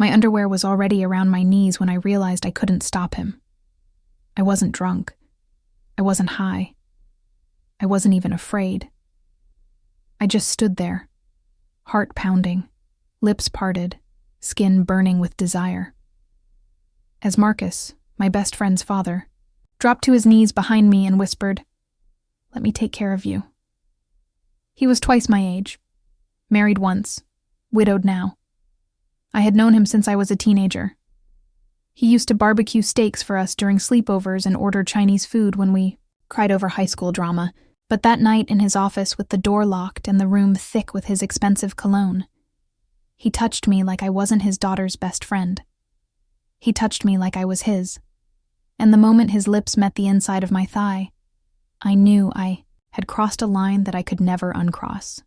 My underwear was already around my knees when I realized I couldn't stop him. I wasn't drunk. I wasn't high. I wasn't even afraid. I just stood there, heart pounding, lips parted, skin burning with desire. As Marcus, my best friend's father, dropped to his knees behind me and whispered, "Let me take care of you." He was twice my age, married once, widowed now. I had known him since I was a teenager. He used to barbecue steaks for us during sleepovers and order Chinese food when we cried over high school drama, but that night in his office with the door locked and the room thick with his expensive cologne, he touched me like I wasn't his daughter's best friend. He touched me like I was his, and the moment his lips met the inside of my thigh, I knew I had crossed a line that I could never uncross.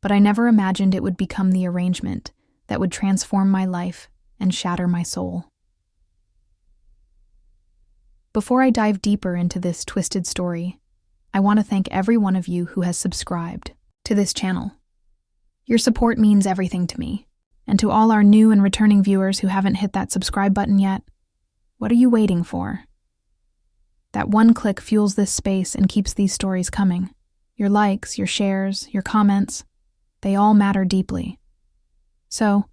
But I never imagined it would become the arrangement that would transform my life and shatter my soul. Before I dive deeper into this twisted story, I want to thank every one of you who has subscribed to this channel. Your support means everything to me, and to all our new and returning viewers who haven't hit that subscribe button yet, what are you waiting for? That one click fuels this space and keeps these stories coming. Your likes, your shares, your comments, they all matter deeply. So,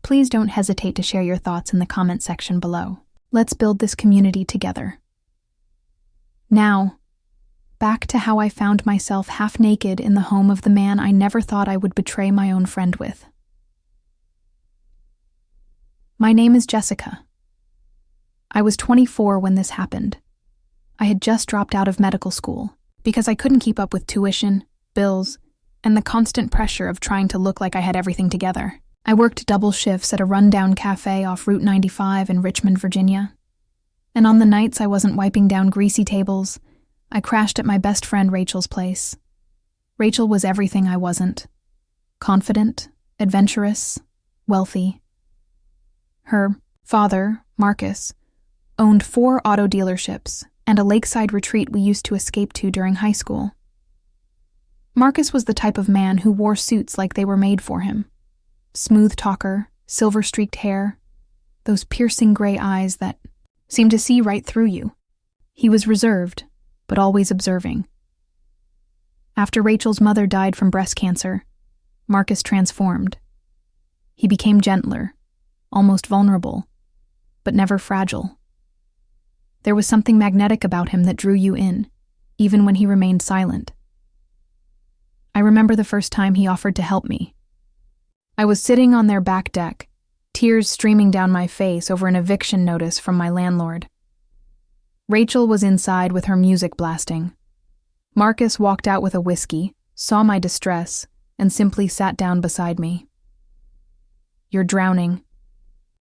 please don't hesitate to share your thoughts in the comment section below. Let's build this community together. Now, back to how I found myself half naked in the home of the man I never thought I would betray my own friend with. My name is Jessica. I was 24 when this happened. I had just dropped out of medical school because I couldn't keep up with tuition, bills, and the constant pressure of trying to look like I had everything together. I worked double shifts at a rundown cafe off Route 95 in Richmond, Virginia. And on the nights I wasn't wiping down greasy tables, I crashed at my best friend Rachel's place. Rachel was everything I wasn't. Confident, adventurous, wealthy. Her father, Marcus, owned 4 auto dealerships and a lakeside retreat we used to escape to during high school. Marcus was the type of man who wore suits like they were made for him. Smooth talker, silver-streaked hair, those piercing gray eyes that seemed to see right through you. He was reserved, but always observing. After Rachel's mother died from breast cancer, Marcus transformed. He became gentler, almost vulnerable, but never fragile. There was something magnetic about him that drew you in, even when he remained silent. I remember the first time he offered to help me. I was sitting on their back deck, tears streaming down my face over an eviction notice from my landlord. Rachel was inside with her music blasting. Marcus walked out with a whiskey, saw my distress, and simply sat down beside me. "You're drowning.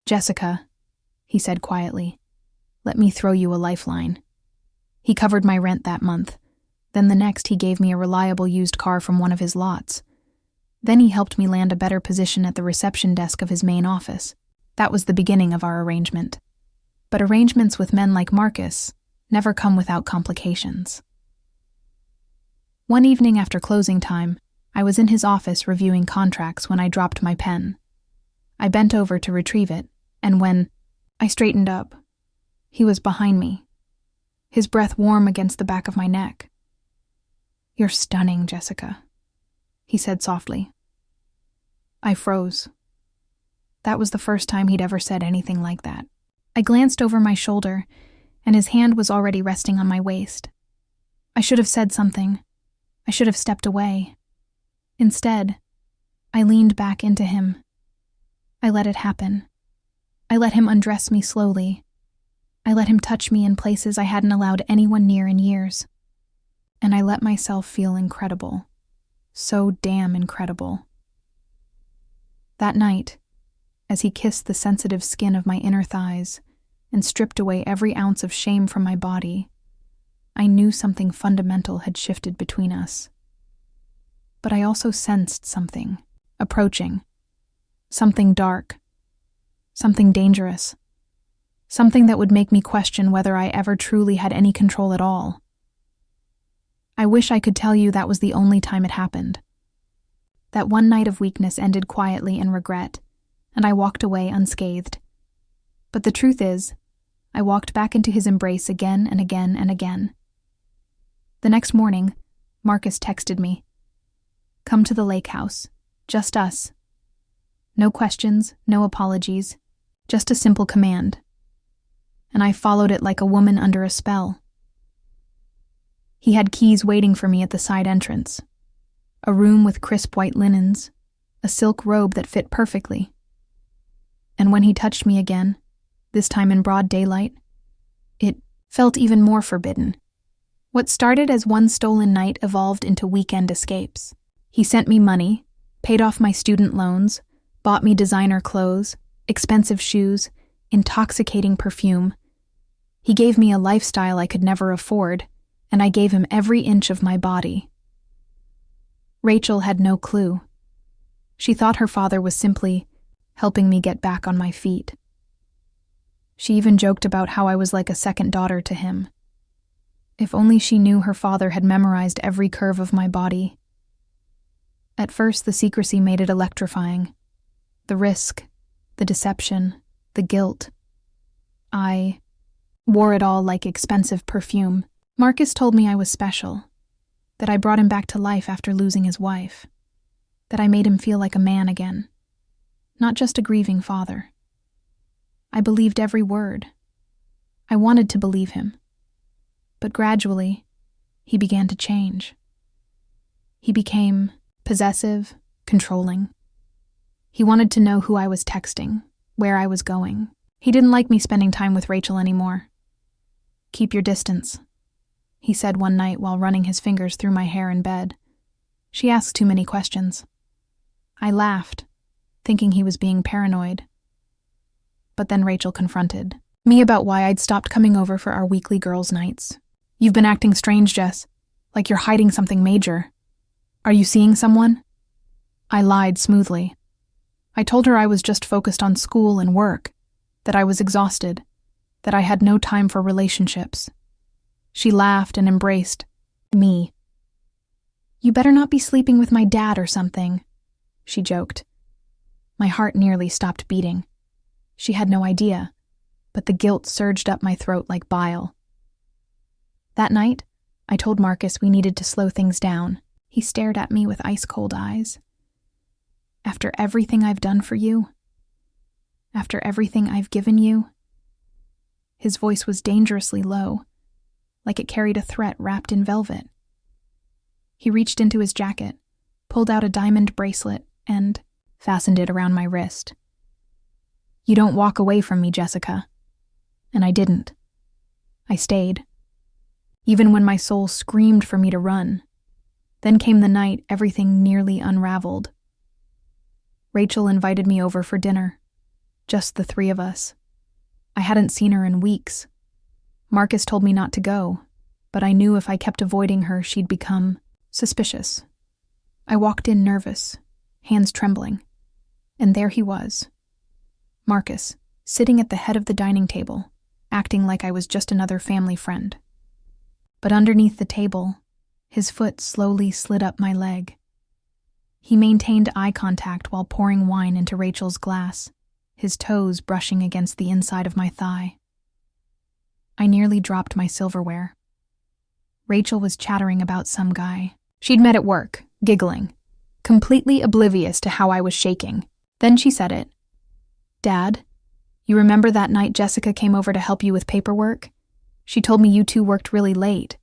Jessica," he said quietly, "let me throw you a lifeline." He covered my rent that month. Then the next he gave me a reliable used car from one of his lots. Then he helped me land a better position at the reception desk of his main office. That was the beginning of our arrangement. But arrangements with men like Marcus never come without complications. One evening after closing time, I was in his office reviewing contracts when I dropped my pen. I bent over to retrieve it, and when I straightened up, he was behind me, his breath warm against the back of my neck. "You're stunning, Jessica," he said softly. I froze. That was the first time he'd ever said anything like that. I glanced over my shoulder, and his hand was already resting on my waist. I should have said something. I should have stepped away. Instead, I leaned back into him. I let it happen. I let him undress me slowly. I let him touch me in places I hadn't allowed anyone near in years. And I let myself feel incredible. So damn incredible. That night, as he kissed the sensitive skin of my inner thighs and stripped away every ounce of shame from my body, I knew something fundamental had shifted between us. But I also sensed something approaching, something dark, something dangerous, something that would make me question whether I ever truly had any control at all. I wish I could tell you that was the only time it happened. That one night of weakness ended quietly in regret, and I walked away unscathed. But the truth is, I walked back into his embrace again and again and again. The next morning, Marcus texted me. "Come to the lake house. Just us. No questions, no apologies, just a simple command." And I followed it like a woman under a spell. He had keys waiting for me at the side entrance. A room with crisp white linens, a silk robe that fit perfectly. And when he touched me again, this time in broad daylight, it felt even more forbidden. What started as one stolen night evolved into weekend escapes. He sent me money, paid off my student loans, bought me designer clothes, expensive shoes, intoxicating perfume. He gave me a lifestyle I could never afford, and I gave him every inch of my body. Rachel had no clue. She thought her father was simply helping me get back on my feet. She even joked about how I was like a second daughter to him. If only she knew her father had memorized every curve of my body. At first, the secrecy made it electrifying. The risk, the deception, the guilt. I wore it all like expensive perfume. Marcus told me I was special, that I brought him back to life after losing his wife, that I made him feel like a man again, not just a grieving father. I believed every word. I wanted to believe him. But gradually, he began to change. He became possessive, controlling. He wanted to know who I was texting, where I was going. He didn't like me spending time with Rachel anymore. "Keep your distance," he said one night while running his fingers through my hair in bed. "She asks too many questions." I laughed, thinking he was being paranoid. But then Rachel confronted me about why I'd stopped coming over for our weekly girls' nights. "You've been acting strange, Jess, like you're hiding something major. Are you seeing someone?" I lied smoothly. I told her I was just focused on school and work, that I was exhausted, that I had no time for relationships. She laughed and embraced me. "You better not be sleeping with my dad or something," she joked. My heart nearly stopped beating. She had no idea, but the guilt surged up my throat like bile. That night, I told Marcus we needed to slow things down. He stared at me with ice-cold eyes. "After everything I've done for you? After everything I've given you?" His voice was dangerously low, like it carried a threat wrapped in velvet. He reached into his jacket, pulled out a diamond bracelet, and fastened it around my wrist. "You don't walk away from me, Jessica." And I didn't. I stayed. Even when my soul screamed for me to run. Then came the night everything nearly unraveled. Rachel invited me over for dinner. Just the three of us. I hadn't seen her in weeks. Marcus told me not to go, but I knew if I kept avoiding her, she'd become suspicious. I walked in nervous, hands trembling, and there he was. Marcus, sitting at the head of the dining table, acting like I was just another family friend. But underneath the table, his foot slowly slid up my leg. He maintained eye contact while pouring wine into Rachel's glass, his toes brushing against the inside of my thigh. I nearly dropped my silverware. Rachel was chattering about some guy she'd met at work, giggling, completely oblivious to how I was shaking. Then she said it. "Dad, you remember that night Jessica came over to help you with paperwork? She told me you two worked really late.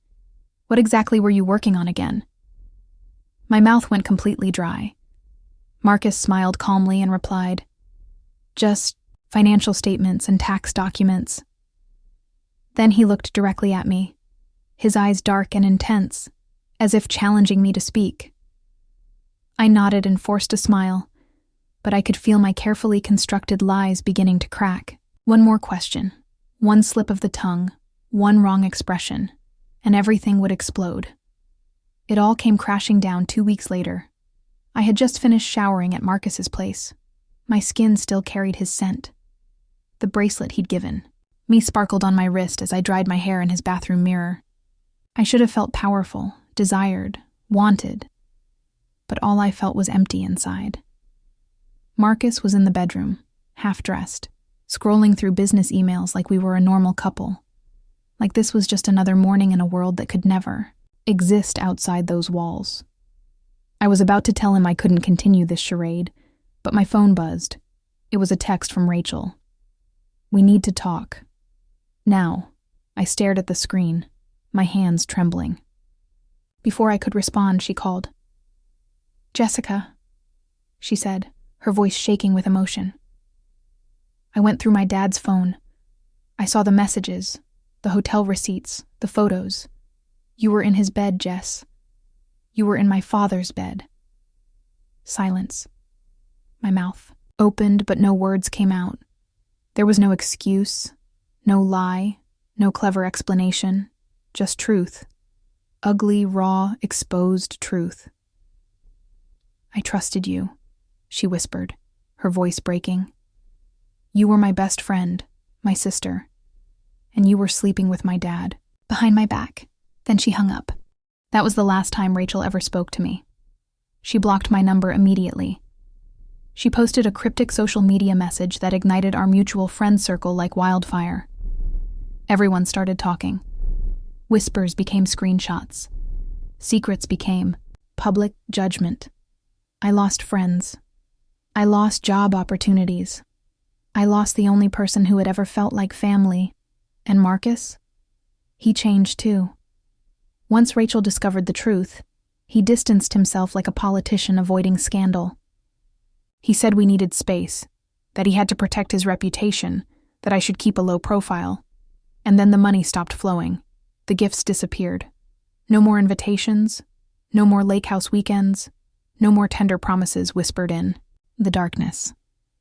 What exactly were you working on again?" My mouth went completely dry. Marcus smiled calmly and replied, "Just financial statements and tax documents." Then he looked directly at me, his eyes dark and intense, as if challenging me to speak. I nodded and forced a smile, but I could feel my carefully constructed lies beginning to crack. One more question, one slip of the tongue, one wrong expression, and everything would explode. It all came crashing down 2 weeks later. I had just finished showering at Marcus's place. My skin still carried his scent. The bracelet he'd given me sparkled on my wrist as I dried my hair in his bathroom mirror. I should have felt powerful, desired, wanted, but all I felt was empty inside. Marcus was in the bedroom, half-dressed, scrolling through business emails like we were a normal couple. Like this was just another morning in a world that could never exist outside those walls. I was about to tell him I couldn't continue this charade, but my phone buzzed. It was a text from Rachel. "We need to talk. Now." I stared at the screen, my hands trembling. Before I could respond, she called. "Jessica," she said, her voice shaking with emotion. I went through my dad's phone. I saw the messages, the hotel receipts, the photos. "You were in his bed, Jess. You were in my father's bed." Silence. My mouth opened, but no words came out. There was no excuse, no lie, no clever explanation, just truth. Ugly, raw, exposed truth. "I trusted you," she whispered, her voice breaking. "You were my best friend, my sister, and you were sleeping with my dad." Behind my back. Then she hung up. That was the last time Rachel ever spoke to me. She blocked my number immediately. She posted a cryptic social media message that ignited our mutual friend circle like wildfire. Everyone started talking. Whispers became screenshots. Secrets became public judgment. I lost friends. I lost job opportunities. I lost the only person who had ever felt like family. And Marcus? He changed too. Once Rachel discovered the truth, he distanced himself like a politician avoiding scandal. He said we needed space, that he had to protect his reputation, that I should keep a low profile. And then the money stopped flowing. The gifts disappeared. No more invitations, no more lake house weekends, no more tender promises whispered in. The darkness.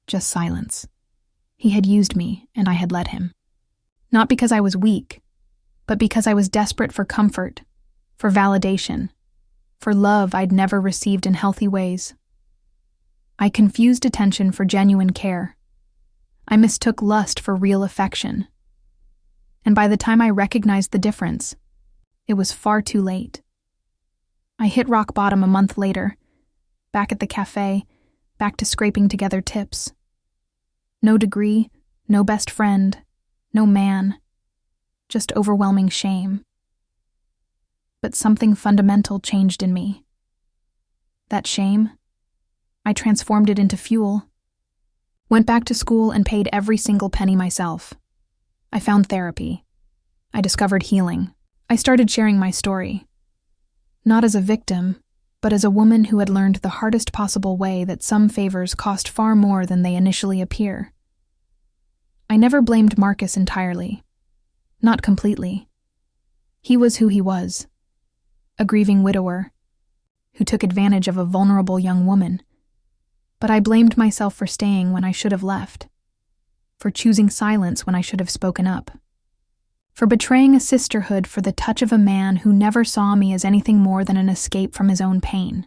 Just silence. He had used me, and I had let him. Not because I was weak, but because I was desperate for comfort, for validation, for love I'd never received in healthy ways. I confused attention for genuine care. I mistook lust for real affection. And by the time I recognized the difference, it was far too late. I hit rock bottom a month later, back at the cafe, back to scraping together tips. No degree, no best friend, no man, just overwhelming shame. But something fundamental changed in me. That shame, I transformed it into fuel. Went back to school and paid every single penny myself. I found therapy. I discovered healing. I started sharing my story. Not as a victim, but as a woman who had learned the hardest possible way that some favors cost far more than they initially appear. I never blamed Marcus entirely. Not completely. He was who he was. A grieving widower, who took advantage of a vulnerable young woman. But I blamed myself for staying when I should have left. For choosing silence when I should have spoken up. For betraying a sisterhood for the touch of a man who never saw me as anything more than an escape from his own pain.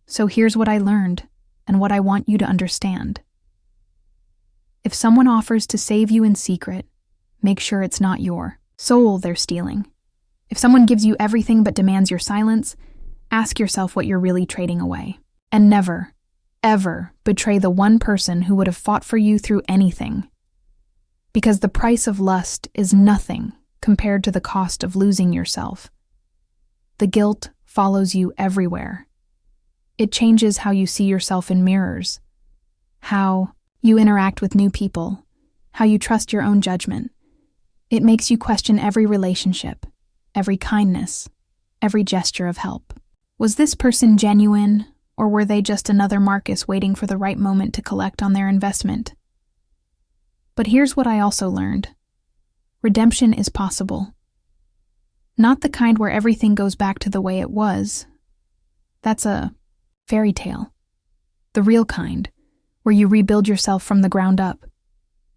So here's what I learned, and what I want you to understand. If someone offers to save you in secret, make sure it's not your soul they're stealing. If someone gives you everything but demands your silence, ask yourself what you're really trading away. And never, ever betray the one person who would have fought for you through anything. Because the price of lust is nothing compared to the cost of losing yourself. The guilt follows you everywhere. It changes how you see yourself in mirrors, how you interact with new people, how you trust your own judgment. It makes you question every relationship, every kindness, every gesture of help. Was this person genuine, or were they just another Marcus waiting for the right moment to collect on their investment? But here's what I also learned. Redemption is possible. Not the kind where everything goes back to the way it was. That's a fairy tale. The real kind, where you rebuild yourself from the ground up,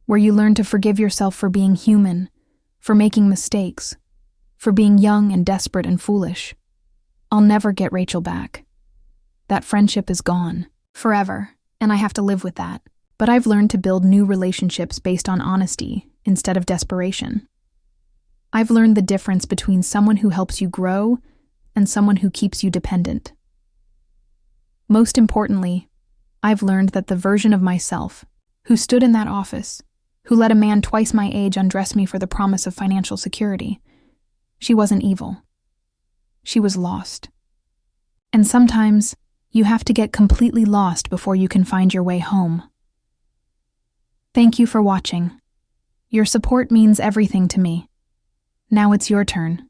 where you learn to forgive yourself for being human, for making mistakes, for being young and desperate and foolish. I'll never get Rachel back. That friendship is gone, forever, and I have to live with that. But I've learned to build new relationships based on honesty instead of desperation. I've learned the difference between someone who helps you grow and someone who keeps you dependent. Most importantly, I've learned that the version of myself who stood in that office, who let a man twice my age undress me for the promise of financial security. She wasn't evil. She was lost. And sometimes, you have to get completely lost before you can find your way home. Thank you for watching. Your support means everything to me. Now it's your turn.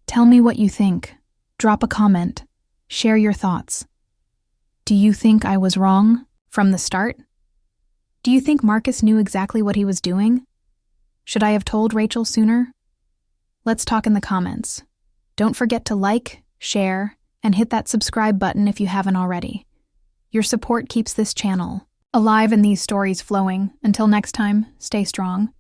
Tell me what you think. Drop a comment. Share your thoughts. Do you think I was wrong from the start? Do you think Marcus knew exactly what he was doing? Should I have told Rachel sooner? Let's talk in the comments. Don't forget to like, share, and hit that subscribe button if you haven't already. Your support keeps this channel alive and these stories flowing. Until next time, stay strong.